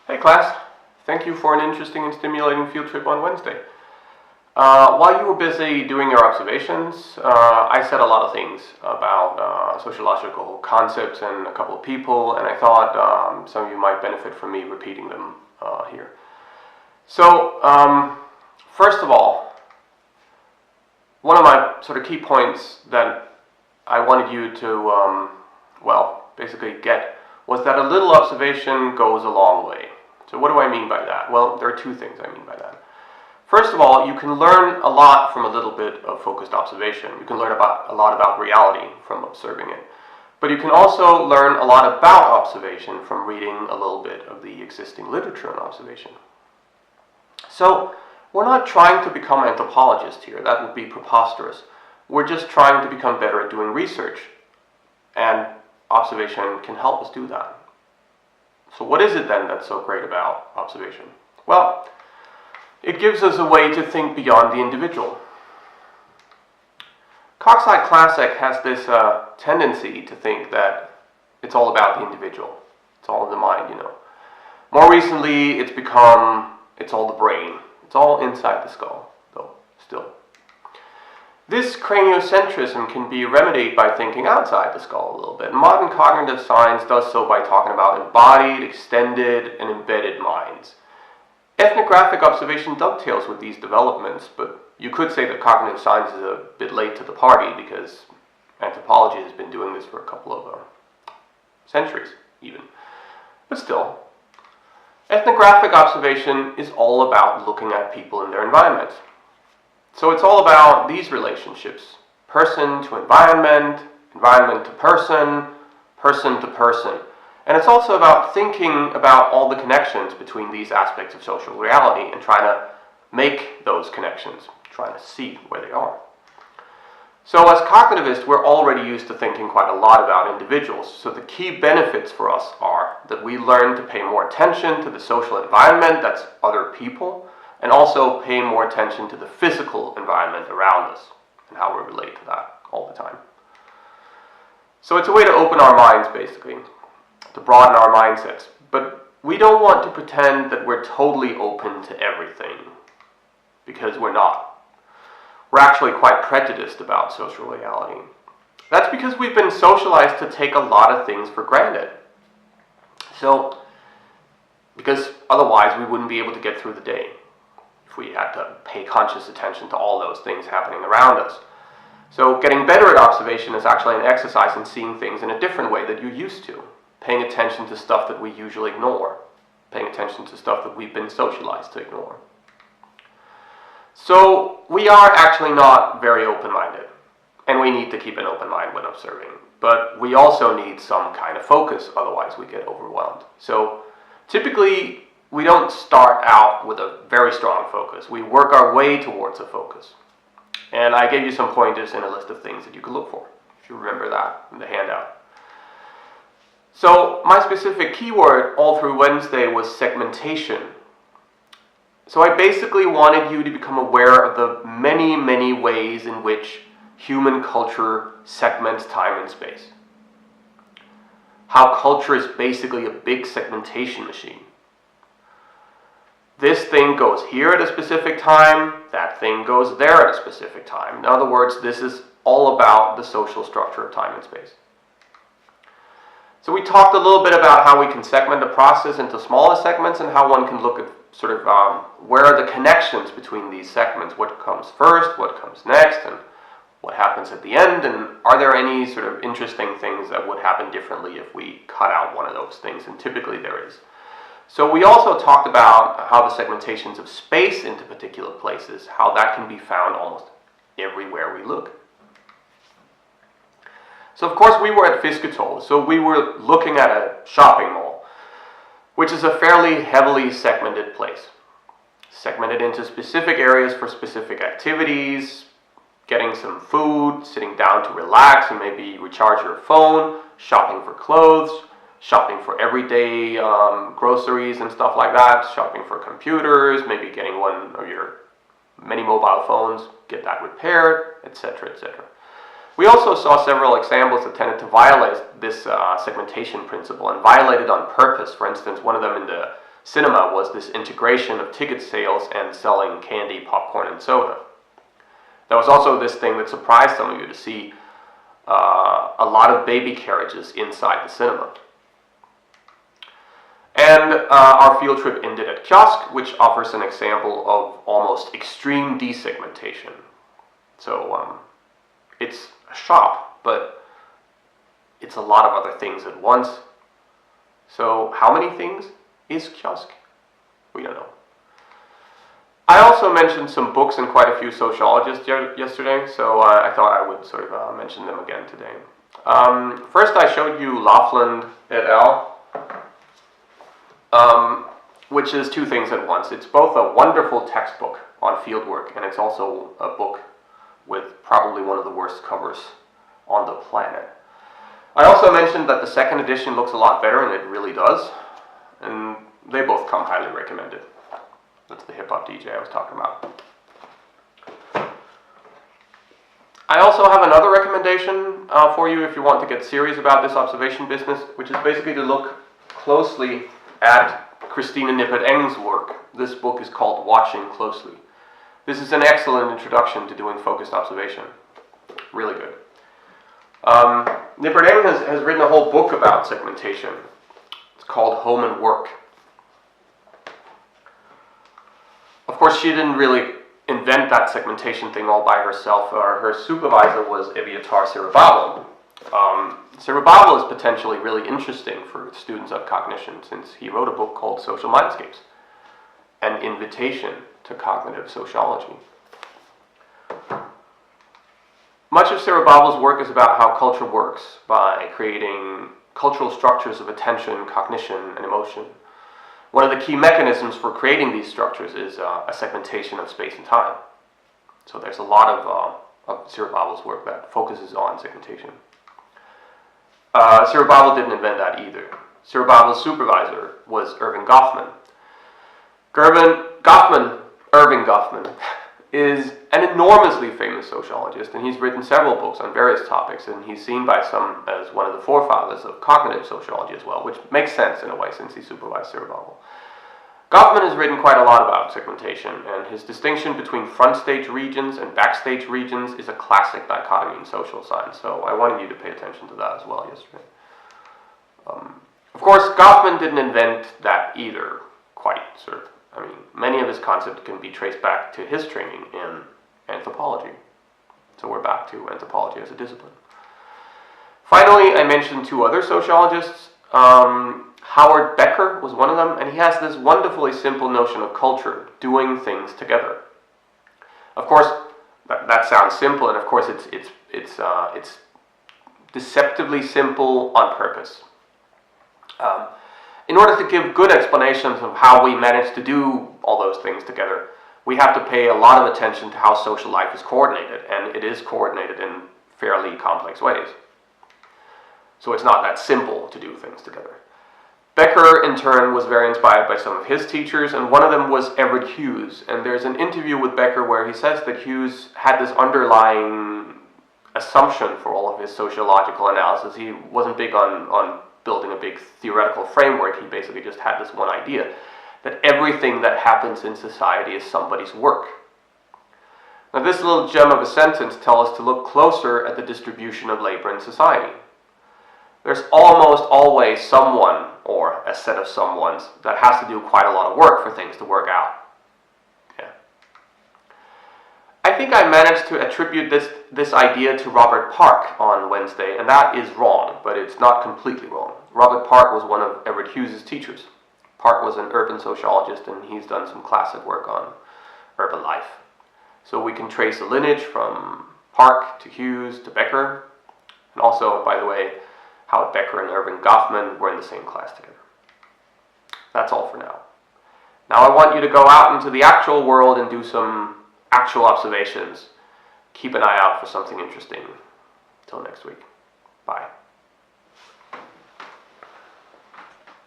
Hey class, thank you for an interesting and stimulating field trip on Wednesday. While you were busy doing your observations, I said a lot of things about sociological concepts and a couple of people, and I thought some of you might benefit from me repeating them here. So, first of all, one of my sort of key points that I wanted you to, basically get was that a little observation goes a long way. So what do I mean by that? Well, there are two things I mean by that. First of all, you can learn a lot from a little bit of focused observation. You can learn a lot about reality from observing it. But you can also learn a lot about observation from reading a little bit of the existing literature on observation. So we're not trying to become anthropologists here. That would be preposterous. We're just trying to become better at doing research. And observation can help us do that. So what is it then that's so great about observation? Well, it gives us a way to think beyond the individual. Coxside Classic has this tendency to think that it's all about the individual. It's all in the mind, you know. More recently, it's all the brain. It's all inside the skull, though, still. This craniocentrism can be remedied by thinking outside the skull a little bit. Modern cognitive science does so by talking about embodied, extended, and embedded minds. Ethnographic observation dovetails with these developments, but you could say that cognitive science is a bit late to the party because anthropology has been doing this for a couple of centuries, even. But still, ethnographic observation is all about looking at people in their environment. So it's all about these relationships, person to environment, environment to person, person to person. And it's also about thinking about all the connections between these aspects of social reality and trying to make those connections, trying to see where they are. So as cognitivists, we're already used to thinking quite a lot about individuals. So the key benefits for us are that we learn to pay more attention to the social environment, that's other people, and also pay more attention to the physical environment around us and how we relate to that all the time. So it's a way to open our minds, basically, to broaden our mindsets. But we don't want to pretend that we're totally open to everything, because we're not. We're actually quite prejudiced about social reality. That's because we've been socialized to take a lot of things for granted. So, because otherwise we wouldn't be able to get through the day if we had to pay conscious attention to all those things happening around us. So getting better at observation is actually an exercise in seeing things in a different way that you're used to. Paying attention to stuff that we usually ignore. Paying attention to stuff that we've been socialized to ignore. So we are actually not very open-minded. And we need to keep an open mind when observing. But we also need some kind of focus, otherwise we get overwhelmed. So typically, we don't start out with a very strong focus. We work our way towards a focus. And I gave you some pointers in a list of things that you could look for, if you remember that in the handout. So my specific keyword all through Wednesday was segmentation. So I basically wanted you to become aware of the many, many ways in which human culture segments time and space. How culture is basically a big segmentation machine. This thing goes here at a specific time, that thing goes there at a specific time. In other words, this is all about the social structure of time and space. So we talked a little bit about how we can segment a process into smaller segments and how one can look at sort of where are the connections between these segments, what comes first, what comes next, and what happens at the end, and are there any sort of interesting things that would happen differently if we cut out one of those things, and typically there is. So we also talked about how the segmentations of space into particular places, how that can be found almost everywhere we look. So of course we were at Fisketol, so we were looking at a shopping mall, which is a fairly heavily segmented place. Segmented into specific areas for specific activities, getting some food, sitting down to relax and maybe recharge your phone, shopping for clothes, shopping for everyday groceries and stuff like that, shopping for computers, maybe getting one of your many mobile phones, get that repaired, etc., etc. We also saw several examples that tended to violate this segmentation principle and violate it on purpose. For instance, one of them in the cinema was this integration of ticket sales and selling candy, popcorn, and soda. There was also this thing that surprised some of you to see a lot of baby carriages inside the cinema. And our field trip ended at Kiosk, which offers an example of almost extreme desegmentation. So it's a shop, but it's a lot of other things at once. So how many things is Kiosk? We don't know. I also mentioned some books and quite a few sociologists yesterday, so I thought I would sort of mention them again today. First I showed you Lofland et al., which is two things at once. It's both a wonderful textbook on fieldwork, and it's also a book with probably one of the worst covers on the planet. I also mentioned that the second edition looks a lot better, and it really does, and they both come highly recommended. That's the hip-hop DJ I was talking about. I also have another recommendation for you if you want to get serious about this observation business, which is basically to look closely at Christina Nippert-Eng's work. This book is called Watching Closely. This is an excellent introduction to doing focused observation. Really good. Nippert-Eng has written a whole book about segmentation. It's called Home and Work. Of course, she didn't really invent that segmentation thing all by herself. Her supervisor was Eviatar Zerubavel. Zerubavel is potentially really interesting for students of cognition, since he wrote a book called Social Mindscapes, an invitation to cognitive sociology. Much of Zerubavel's work is about how culture works by creating cultural structures of attention, cognition, and emotion. One of the key mechanisms for creating these structures is a segmentation of space and time. So there's a lot of Zerubavel's work that focuses on segmentation. Zerubavel didn't invent that either. Zerubavel's supervisor was Erving Goffman. Erving Goffman is an enormously famous sociologist, and he's written several books on various topics, and he's seen by some as one of the forefathers of cognitive sociology as well, which makes sense in a way since he supervised Zerubavel. Goffman has written quite a lot about segmentation, and his distinction between front stage regions and backstage regions is a classic dichotomy in social science, so I wanted you to pay attention to that as well yesterday. Of course, Goffman didn't invent that either, quite, sort of. I mean, many of his concepts can be traced back to his training in anthropology. So we're back to anthropology as a discipline. Finally, I mentioned two other sociologists. Howard Becker was one of them, and he has this wonderfully simple notion of culture, doing things together. Of course, that sounds simple, and of course it's deceptively simple on purpose. In order to give good explanations of how we manage to do all those things together, we have to pay a lot of attention to how social life is coordinated, and it is coordinated in fairly complex ways. So it's not that simple to do things together. Becker, in turn, was very inspired by some of his teachers, and one of them was Everett Hughes. And there's an interview with Becker where he says that Hughes had this underlying assumption for all of his sociological analysis. He wasn't big on building a big theoretical framework. He basically just had this one idea, that everything that happens in society is somebody's work. Now this little gem of a sentence tells us to look closer at the distribution of labor in society. There's almost always someone, or a set of someones, that has to do quite a lot of work for things to work out. Yeah. I think I managed to attribute this idea to Robert Park on Wednesday, and that is wrong, but it's not completely wrong. Robert Park was one of Everett Hughes' teachers. Park was an urban sociologist, and he's done some classic work on urban life. So we can trace a lineage from Park to Hughes to Becker, and also, by the way, how Becker and Erving Goffman were in the same class together. That's all for now. Now I want you to go out into the actual world and do some actual observations. Keep an eye out for something interesting. Till next week. Bye.